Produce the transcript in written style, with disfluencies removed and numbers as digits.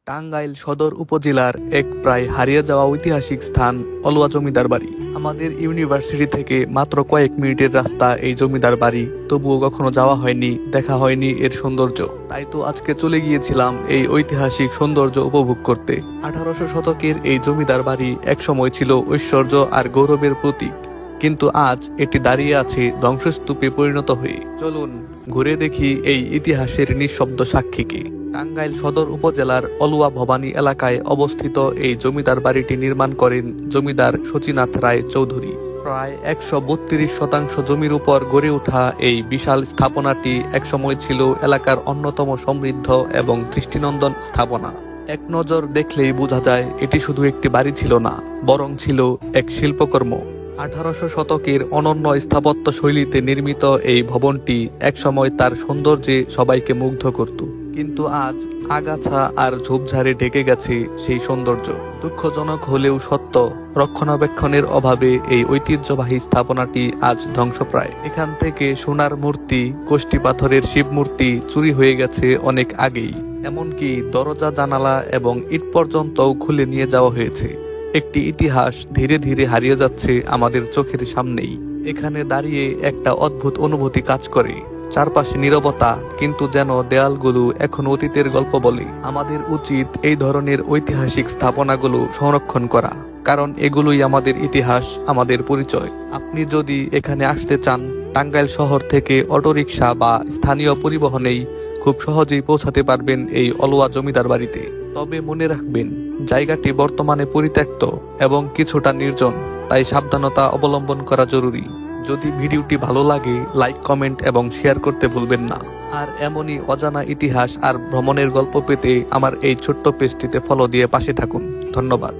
টাঙ্গাইল সদর উপজেলার এক প্রায় হারিয়ে যাওয়া ঐতিহাসিক স্থান অলুয়া জমিদার বাড়ি। আমাদের ইউনিভার্সিটি থেকে মাত্র কয়েক মিনিটের রাস্তা এই জমিদার বাড়ি, তবুও কখনো যাওয়া হয়নি, দেখা হয়নি এর সৌন্দর্য। তাই তো আজকে চলে গিয়েছিলাম এই ঐতিহাসিক সৌন্দর্য উপভোগ করতে। 1800 শতকের এই জমিদার বাড়ি একসময় ছিল ঐশ্বর্য আর গৌরবের প্রতীক, কিন্তু আজ এটি দাঁড়িয়ে আছে ধ্বংসস্তূপে পরিণত হয়ে। চলুন ঘুরে দেখি এই ইতিহাসের নিঃশব্দ সাক্ষীকে। টাঙ্গাইল সদর উপজেলার অলুয়া ভবানী এলাকায় অবস্থিত এই জমিদার বাড়িটি নির্মাণ করেন জমিদার শচীনাথ রায় চৌধুরী। প্রায় 132% জমির উপর গড়ে ওঠা এই বিশাল স্থাপনাটি একসময় ছিল এলাকার অন্যতম সমৃদ্ধ এবং দৃষ্টিনন্দন স্থাপনা। এক নজর দেখলেই বোঝা যায় এটি শুধু একটি বাড়ি ছিল না, বরং ছিল এক শিল্পকর্ম। 1800 শতকের অনন্য স্থাপত্য শৈলীতে নির্মিত এই ভবনটি একসময় তার সৌন্দর্যে সবাইকে মুগ্ধ করত, কিন্তু আজ আগাছা আর ঝোপঝাড়ে ঢেকে গেছে সেই সৌন্দর্য। দুঃখজনক হলেও সত্য, রক্ষণাবেক্ষণের অভাবে এই ঐতিহ্যবাহী স্থাপনাটি আজ ধ্বংসপ্রায়। এখান থেকে সোনার মূর্তি, কোষ্ঠী পাথরের শিব মূর্তি চুরি হয়ে গেছে অনেক আগেই। এমনকি দরজা, জানালা এবং ইট পর্যন্তও খুলে নিয়ে যাওয়া হয়েছে। একটি ইতিহাস ধীরে ধীরে হারিয়ে যাচ্ছে আমাদের চোখের সামনেই। এখানে দাঁড়িয়ে একটা অদ্ভুত অনুভূতি কাজ করে। চারপাশে নীরবতা, কিন্তু যেন দেয়ালগুলো এখন অতীতের গল্প বলে। আমাদের উচিত এই ধরনের ঐতিহাসিক স্থাপনাগুলো সংরক্ষণ করা, কারণ এগুলোই আমাদের ইতিহাস, আমাদের পরিচয়। আপনি যদি এখানে আসতে চান, টাঙ্গাইল শহর থেকে অটোরিকশা বা স্থানীয় পরিবহনেই খুব সহজেই পৌঁছাতে পারবেন এই অলুয়া জমিদার বাড়িতে। তবে মনে রাখবেন, জায়গাটি বর্তমানে পরিত্যক্ত এবং কিছুটা নির্জন, তাই সাবধানতা অবলম্বন করা জরুরি। যদি ভিডিওটি ভালো লাগে, লাইক, কমেন্ট এবং শেয়ার করতে ভুলবেন না। আর এমনই অজানা ইতিহাস আর ভ্রমণের গল্প পেতে আমার এই ছোট্ট পেজটিতে ফলো দিয়ে পাশে থাকুন। ধন্যবাদ।